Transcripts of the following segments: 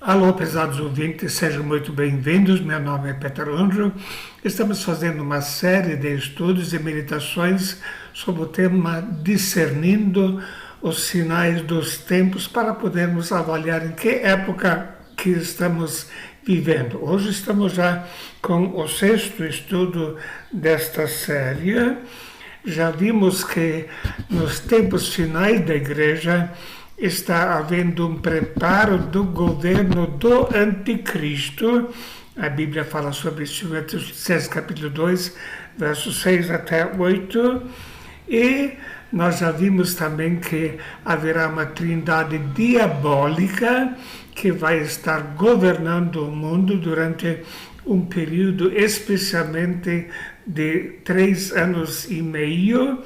Alô, prezados ouvintes, sejam muito bem-vindos. Meu nome é Peter Andrew. Estamos fazendo uma série de estudos e meditações sobre o tema discernindo os sinais dos tempos para podermos avaliar em que época que estamos vivendo. Hoje estamos já com o sexto estudo desta série. Já vimos que nos tempos finais da igreja está havendo um preparo do governo do anticristo. A Bíblia fala sobre isso em Efésios capítulo 2, versos 6 até 8. E nós já vimos também que haverá uma trindade diabólica que vai estar governando o mundo durante um período especialmente de 3 anos e meio,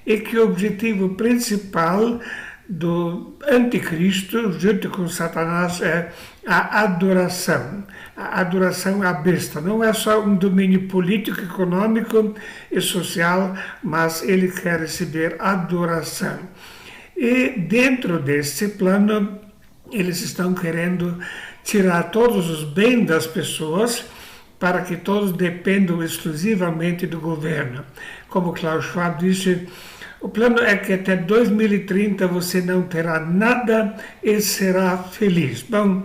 e que o objetivo principal do anticristo, junto com Satanás, é a adoração à besta. Não é só um domínio político, econômico e social, mas ele quer receber adoração. E dentro desse plano, eles estão querendo tirar todos os bens das pessoas para que todos dependam exclusivamente do governo. Como Klaus Schwab disse, o plano é que até 2030 você não terá nada e será feliz. Bom,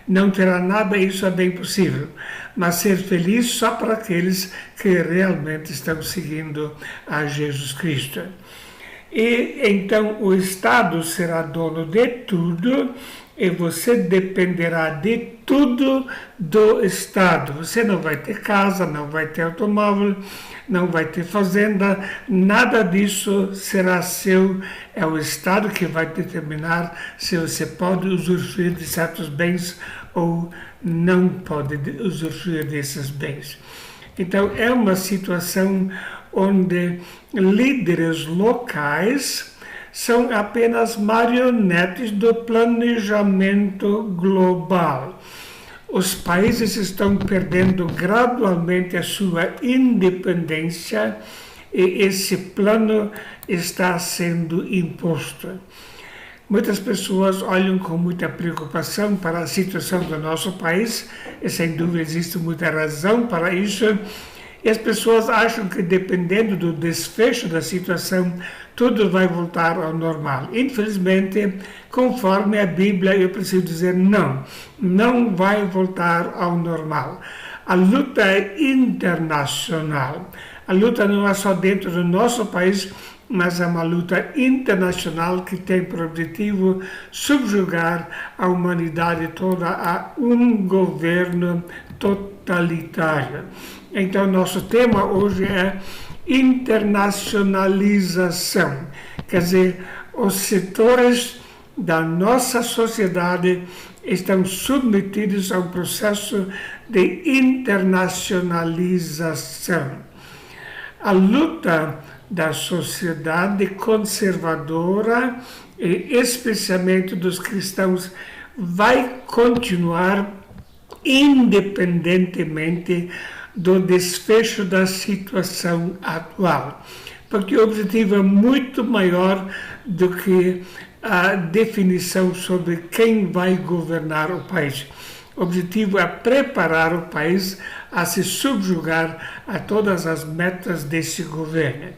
não terá nada, isso é bem possível, mas ser feliz só para aqueles que realmente estão seguindo a Jesus Cristo. E então o Estado será dono de tudo e você dependerá de tudo do Estado. Você não vai ter casa, não vai ter automóvel, não vai ter fazenda, nada disso será seu. É o Estado que vai determinar se você pode usufruir de certos bens ou não pode usufruir desses bens. Então, é uma situação onde líderes locais são apenas marionetes do planejamento global. Os países estão perdendo gradualmente a sua independência e esse plano está sendo imposto. Muitas pessoas olham com muita preocupação para a situação do nosso país, e sem dúvida existe muita razão para isso. E as pessoas acham que, dependendo do desfecho da situação, tudo vai voltar ao normal. Infelizmente, conforme a Bíblia, eu preciso dizer não vai voltar ao normal. A luta é internacional. A luta não é só dentro do nosso país, mas é uma luta internacional que tem por objetivo subjugar a humanidade toda a um governo totalitário. Então, nosso tema hoje é internacionalização. Quer dizer, os setores da nossa sociedade estão submetidos a um processo de internacionalização. A luta da sociedade conservadora, e especialmente dos cristãos, vai continuar independentemente do desfecho da situação atual, porque o objetivo é muito maior do que a definição sobre quem vai governar o país. O objetivo é preparar o país a se subjugar a todas as metas desse governo.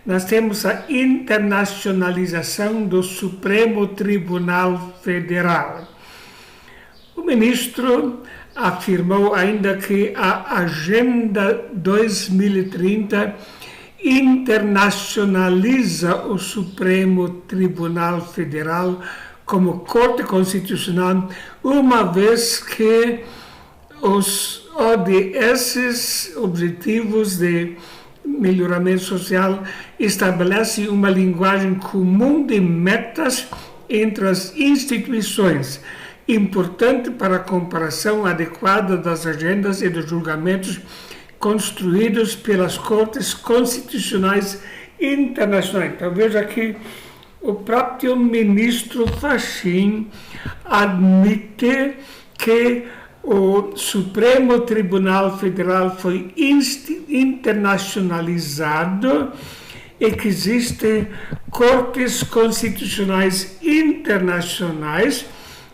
Nós temos a internacionalização do Supremo Tribunal Federal. O ministro afirmou ainda que a Agenda 2030 internacionaliza o Supremo Tribunal Federal como Corte Constitucional, uma vez que os ODS, Objetivos de Melhoramento Social, estabelecem uma linguagem comum de metas entre as instituições, importante para a comparação adequada das agendas e dos julgamentos construídos pelas Cortes Constitucionais Internacionais. Então, veja que o próprio ministro Fachin admite que o Supremo Tribunal Federal foi internacionalizado e que existem cortes constitucionais internacionais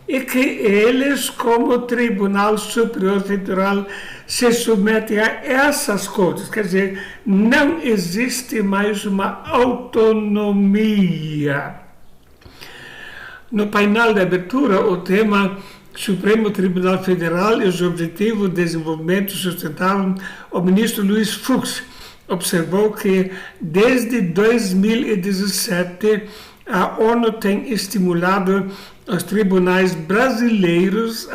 e que eles, como Tribunal Superior Federal, se submetem a essas coisas. Quer dizer, não existe mais uma autonomia. No painel de abertura, o tema Supremo Tribunal Federal e os Objetivos de Desenvolvimento Sustentável, o ministro Luiz Fux observou que desde 2017 a ONU tem estimulado os tribunais brasileiros,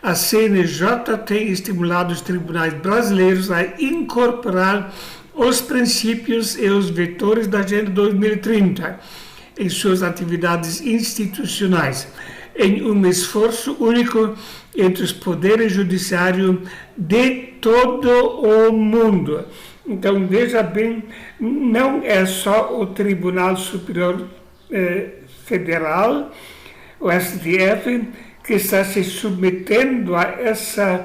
a CNJ tem estimulado os tribunais brasileiros a incorporar os princípios e os vetores da Agenda 2030 em suas atividades institucionais, em um esforço único entre os poderes judiciários de todo o mundo. Então, veja bem, não é só o Tribunal Superior Federal, o STF, que está se submetendo a essa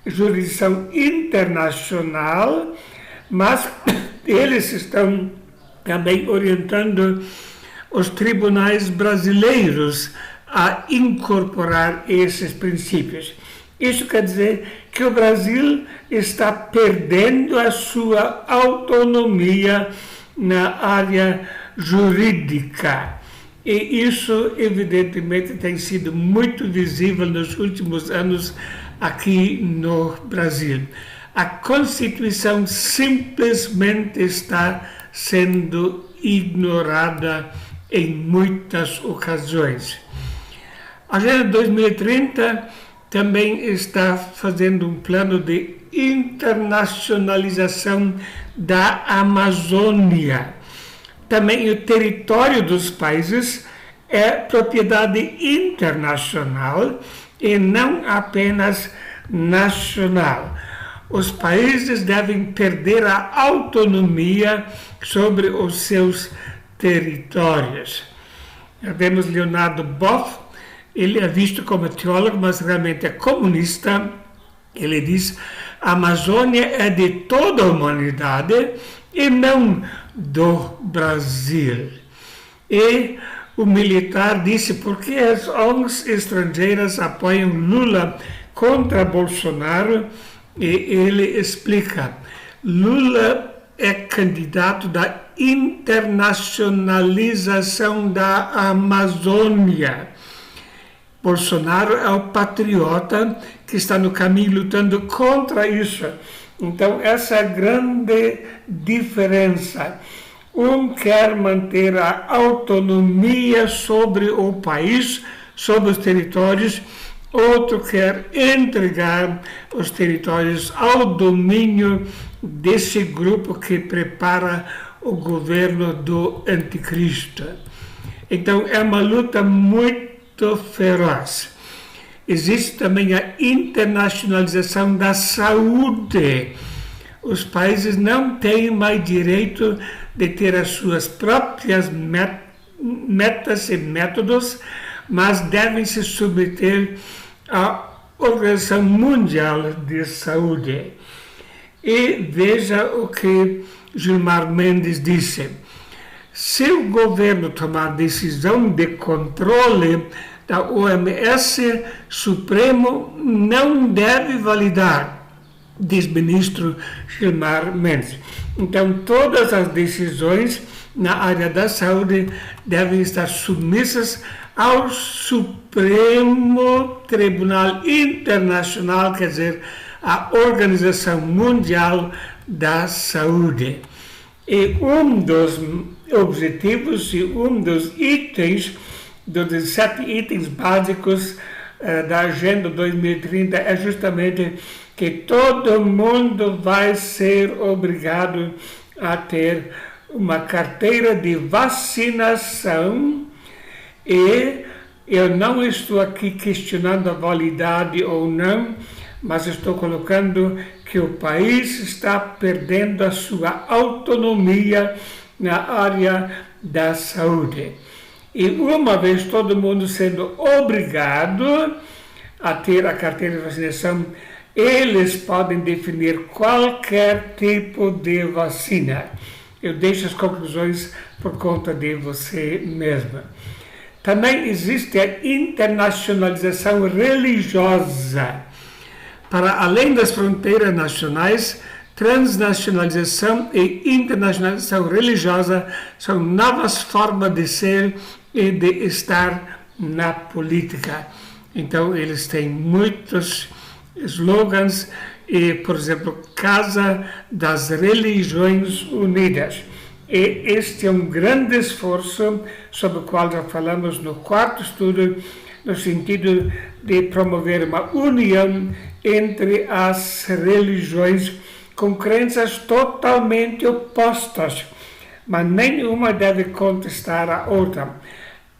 jurisdição internacional, mas eles estão também orientando os tribunais brasileiros a incorporar esses princípios. Isso quer dizer que o Brasil está perdendo a sua autonomia na área jurídica. E isso, evidentemente, tem sido muito visível nos últimos anos aqui no Brasil. A Constituição simplesmente está sendo ignorada em muitas ocasiões. A Agenda 2030 também está fazendo um plano de internacionalização da Amazônia. Também o território dos países é propriedade internacional e não apenas nacional. Os países devem perder a autonomia sobre os seus territórios. Vemos Leonardo Boff, ele é visto como teólogo, mas realmente é comunista. Ele diz: a Amazônia é de toda a humanidade e não do Brasil. E o militar disse: por que as ONGs estrangeiras apoiam Lula contra Bolsonaro? E ele explica: Lula é candidato da internacionalização da Amazônia. Bolsonaro é o patriota que está no caminho lutando contra isso. Então, essa é a grande diferença. Um quer manter a autonomia sobre o país, sobre os territórios, outro quer entregar os territórios ao domínio desse grupo que prepara o governo do anticristo. Então, é uma luta muito feroz. Existe também a internacionalização da saúde. Os países não têm mais direito de ter as suas próprias metas e métodos, mas devem se submeter à Organização Mundial de Saúde. E veja o que Gilmar Mendes disse: se o governo tomar decisão de controle da OMS, Supremo não deve validar, diz ministro Gilmar Mendes. Então, todas as decisões na área da saúde devem estar submissas ao Supremo Tribunal Internacional, quer dizer, a Organização Mundial da Saúde. E um dos objetivos e um dos itens, dos 17 itens básicos da Agenda 2030 é justamente que todo mundo vai ser obrigado a ter uma carteira de vacinação. E eu não estou aqui questionando a validade ou não, mas estou colocando que o país está perdendo a sua autonomia na área da saúde. E uma vez todo mundo sendo obrigado a ter a carteira de vacinação, eles podem definir qualquer tipo de vacina. Eu deixo as conclusões por conta de você mesma. Também existe a internacionalização religiosa. Para além das fronteiras nacionais, transnacionalização e internacionalização religiosa são novas formas de ser e de estar na política. Então, eles têm muitos slogans, e, por exemplo, Casa das Religiões Unidas. E este é um grande esforço, sobre o qual já falamos no quarto estudo, no sentido de promover uma união entre as religiões com crenças totalmente opostas, mas nenhuma deve contestar a outra.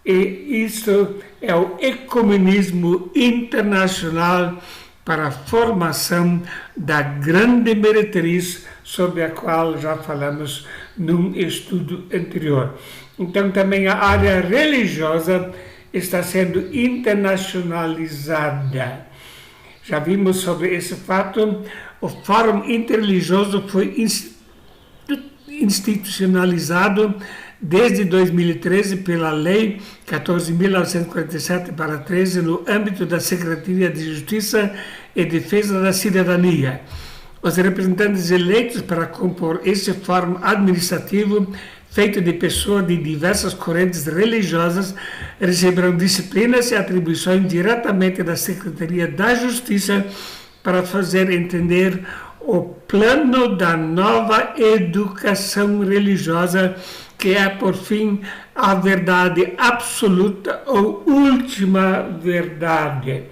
E isso é o ecumenismo internacional para a formação da grande meretriz, sobre a qual já falamos num estudo anterior. Então, também a área religiosa está sendo internacionalizada. Já vimos sobre esse fato. O Fórum Interreligioso foi institucionalizado desde 2013 pela Lei 14.947/13 no âmbito da Secretaria de Justiça e Defesa da Cidadania. Os representantes eleitos para compor esse fórum administrativo, feito de pessoas de diversas correntes religiosas, receberão disciplinas e atribuições diretamente da Secretaria da Justiça para fazer entender o plano da nova educação religiosa, que é, por fim, a verdade absoluta ou última verdade.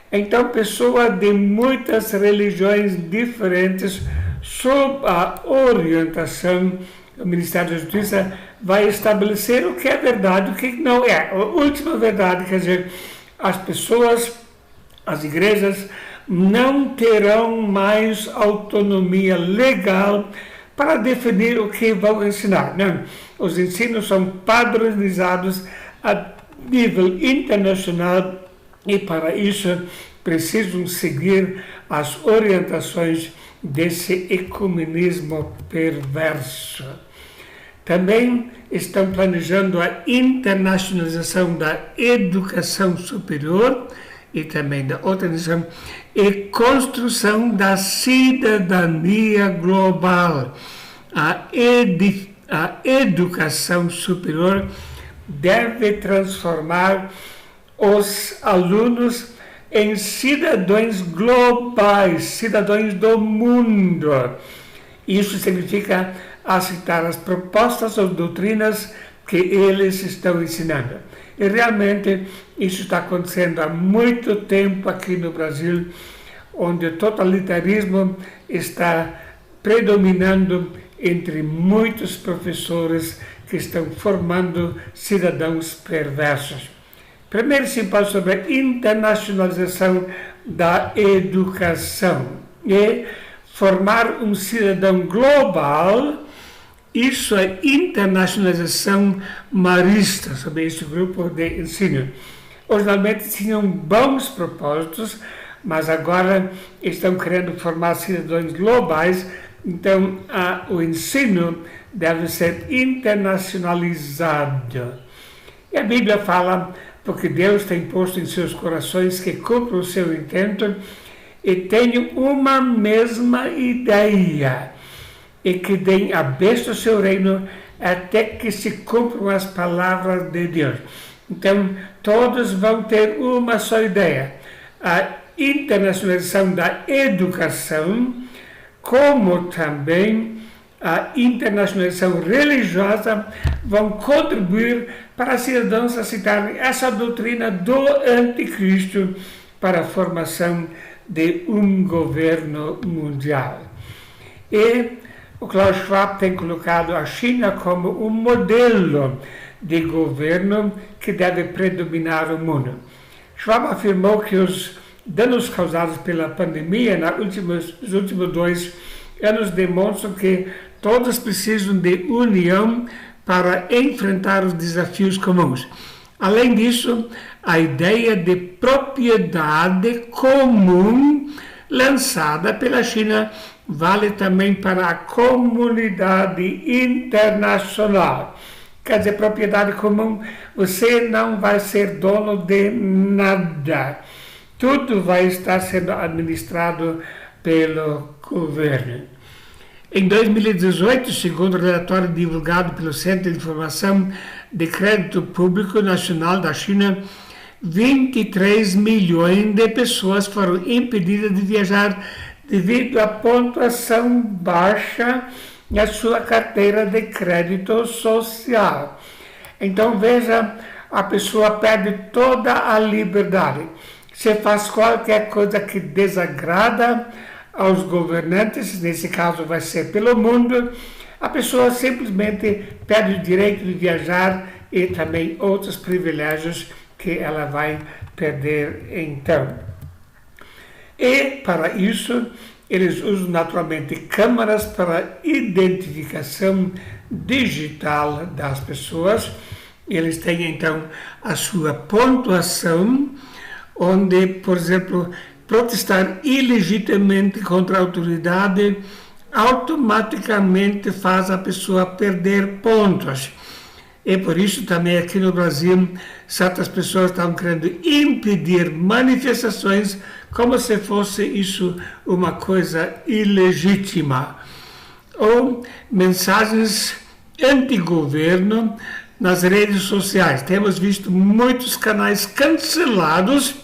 Então, pessoas de muitas religiões diferentes, sob a orientação do Ministério da Justiça, vai estabelecer o que é verdade e o que não é. A última verdade, quer dizer, as pessoas, as igrejas, não terão mais autonomia legal para definir o que vão ensinar. Não, os ensinos são padronizados a nível internacional e, para isso, precisam seguir as orientações desse ecumenismo perverso. Também estão planejando a internacionalização da educação superior e também da outra lição, e construção da cidadania global. A educação superior deve transformar os alunos em cidadãos globais, cidadãos do mundo. Isso significa aceitar as propostas ou doutrinas que eles estão ensinando. E realmente isso está acontecendo há muito tempo aqui no Brasil, onde o totalitarismo está predominando entre muitos professores que estão formando cidadãos perversos. Primeiro simpósio sobre a internacionalização da educação e formar um cidadão global. Isso é internacionalização marista, sobre esse grupo de ensino. Originalmente tinham bons propósitos, mas agora estão querendo formar cidadãos globais, então o ensino deve ser internacionalizado. E a Bíblia fala, porque Deus tem posto em seus corações que cumpram o seu intento e tenham uma mesma ideia, e que deem a besta o seu reino até que se cumpram as palavras de Deus. Então, todos vão ter uma só ideia. A internacionalização da educação, como também a internacionalização religiosa, vão contribuir para cidadãos aceitarem essa doutrina do anticristo para a formação de um governo mundial. E o Klaus Schwab tem colocado a China como um modelo de governo que deve predominar o mundo. Schwab afirmou que os danos causados pela pandemia nos últimos 2 anos demonstram que todos precisam de união para enfrentar os desafios comuns. Além disso, a ideia de propriedade comum lançada pela China vale também para a comunidade internacional. quer dizer, propriedade comum, você não vai ser dono de nada. Tudo vai estar sendo administrado pelo governo. Em 2018, segundo o relatório divulgado pelo Centro de Informação de Crédito Público Nacional da China, 23 milhões de pessoas foram impedidas de viajar devido à pontuação baixa na sua carteira de crédito social. Então veja, a pessoa perde toda a liberdade. Se faz qualquer coisa que desagrada aos governantes, nesse caso vai ser pelo mundo, a pessoa simplesmente perde o direito de viajar e também outros privilégios que ela vai perder então. E para isso, eles usam naturalmente câmaras para identificação digital das pessoas. Eles têm então a sua pontuação, onde, por exemplo, protestar ilegitimamente contra a autoridade automaticamente faz a pessoa perder pontos. E por isso também aqui no Brasil, certas pessoas estão querendo impedir manifestações como se fosse isso uma coisa ilegítima. Ou mensagens anti-governo nas redes sociais. Temos visto muitos canais cancelados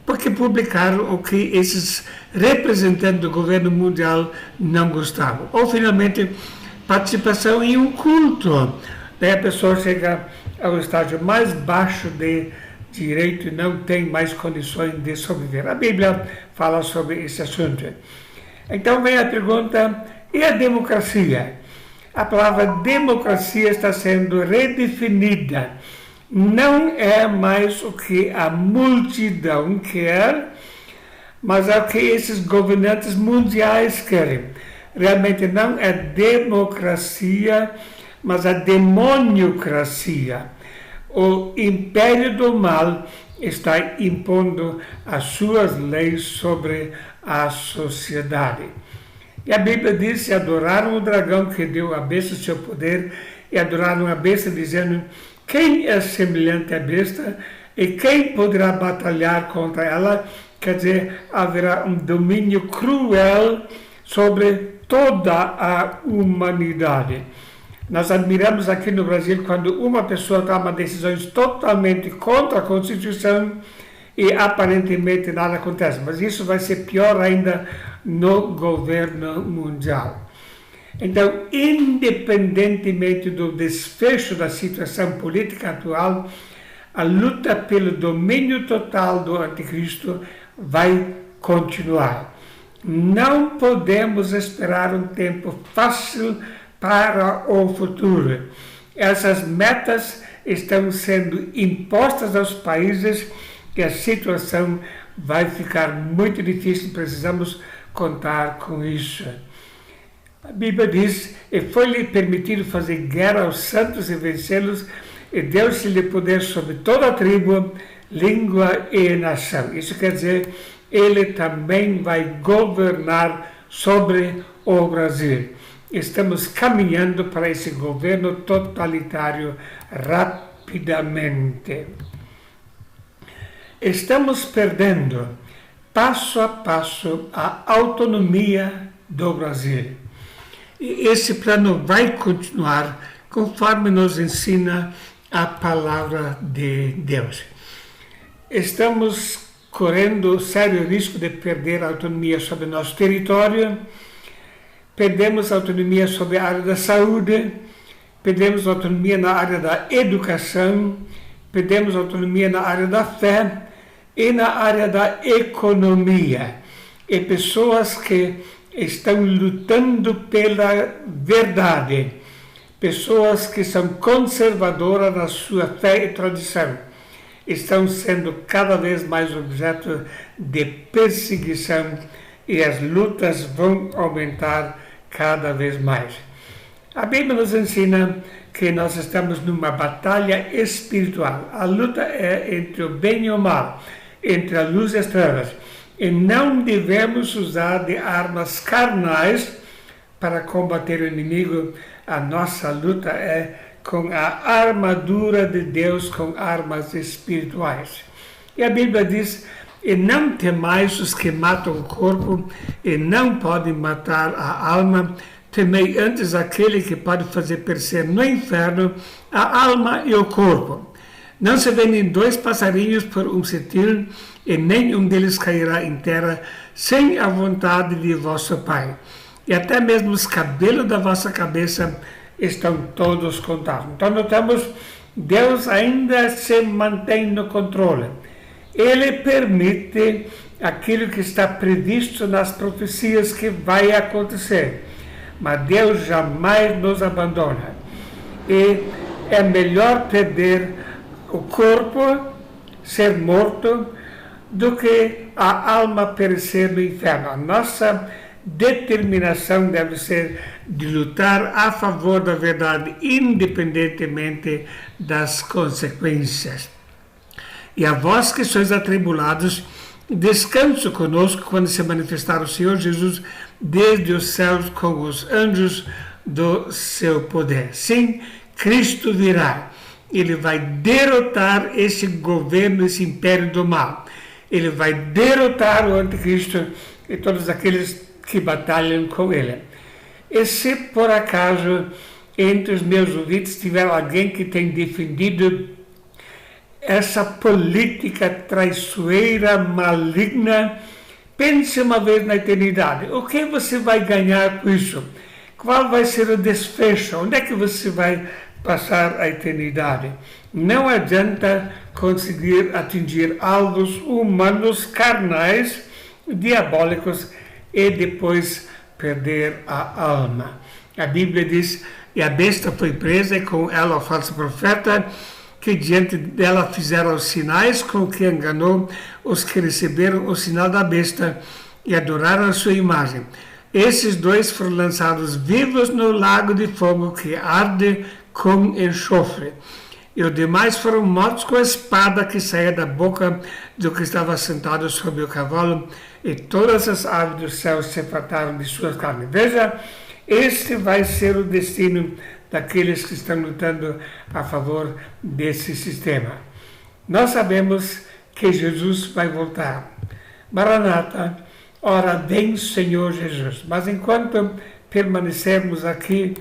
porque publicaram o que esses representantes do governo mundial não gostavam. Ou, finalmente, participação em um culto. Daí a pessoa chega ao estágio mais baixo de direito e não tem mais condições de sobreviver. A Bíblia fala sobre esse assunto. Então vem a pergunta, e a democracia? A palavra democracia está sendo redefinida. Não é mais o que a multidão quer, mas é o que esses governantes mundiais querem. Realmente não é democracia, mas a demoniocracia. O império do mal está impondo as suas leis sobre a sociedade. E a Bíblia diz: se adoraram o dragão que deu à besta o seu poder, e adoraram a besta, dizendo: quem é semelhante à besta e quem poderá batalhar contra ela? Quer dizer, haverá um domínio cruel sobre toda a humanidade. Nós admiramos aqui no Brasil quando uma pessoa toma decisões totalmente contra a Constituição e aparentemente nada acontece. Mas isso vai ser pior ainda no governo mundial. Então, independentemente do desfecho da situação política atual, a luta pelo domínio total do anticristo vai continuar. Não podemos esperar um tempo fácil para o futuro. Essas metas estão sendo impostas aos países e a situação vai ficar muito difícil, precisamos contar com isso. A Bíblia diz: e foi-lhe permitido fazer guerra aos santos e vencê-los, e deu-se-lhe poder sobre toda a tribo, língua e nação. Isso quer dizer, ele também vai governar sobre o Brasil. Estamos caminhando para esse governo totalitário rapidamente. Estamos perdendo, passo a passo, a autonomia do Brasil. E esse plano vai continuar conforme nos ensina a palavra de Deus. Estamos correndo sério risco de perder a autonomia sobre nosso território, perdemos autonomia sobre a área da saúde, perdemos autonomia na área da educação, perdemos autonomia na área da fé e na área da economia. E pessoas que estão lutando pela verdade, pessoas que são conservadoras na sua fé e tradição, estão sendo cada vez mais objeto de perseguição e as lutas vão aumentar cada vez mais. A Bíblia nos ensina que nós estamos numa batalha espiritual. A luta é entre o bem e o mal, entre a luz e as trevas. E não devemos usar de armas carnais para combater o inimigo. A nossa luta é com a armadura de Deus, com armas espirituais. E a Bíblia diz: e não temais os que matam o corpo e não podem matar a alma, temei antes aquele que pode fazer perecer no inferno a alma e o corpo. Não se vendem 2 passarinhos por um cetil, e nenhum deles cairá em terra sem a vontade de vosso Pai. E até mesmo os cabelos da vossa cabeça estão todos contados. Então notamos, Deus ainda se mantém no controle. Ele permite aquilo que está previsto nas profecias que vai acontecer. Mas Deus jamais nos abandona. E é melhor perder o corpo, ser morto, do que a alma perecer no inferno. A nossa determinação deve ser de lutar a favor da verdade, independentemente das consequências. E a vós que sois atribulados, descanso conosco quando se manifestar o Senhor Jesus desde os céus com os anjos do seu poder. Sim, Cristo virá. Ele vai derrotar esse governo, esse império do mal. Ele vai derrotar o anticristo e todos aqueles que batalham com ele. E se por acaso entre os meus ouvintes tiver alguém que tem defendido essa política traiçoeira, maligna, pense uma vez na eternidade. O que você vai ganhar com isso? Qual vai ser o desfecho? Onde é que você vai passar a eternidade? Não adianta conseguir atingir alvos humanos, carnais, diabólicos, e depois perder a alma. A Bíblia diz: e a besta foi presa, e com ela o falso profeta, que diante dela fizeram os sinais com que enganou os que receberam o sinal da besta e adoraram a sua imagem. Esses 2 foram lançados vivos no lago de fogo que arde com enxofre. E os demais foram mortos com a espada que saía da boca do que estava sentado sobre o cavalo, e todas as aves do céu se fartaram de suas carnes. Veja, este vai ser o destino daqueles que estão lutando a favor desse sistema. Nós sabemos que Jesus vai voltar. Maranata, ora vem Senhor Jesus. Mas enquanto permanecermos aqui,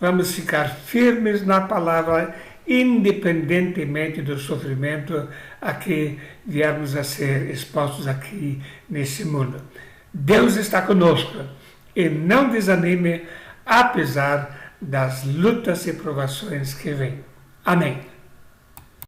vamos ficar firmes na palavra, independentemente do sofrimento a que viermos a ser expostos aqui nesse mundo. Deus está conosco e não desanime, apesar das lutas e provações que vêm. Amém.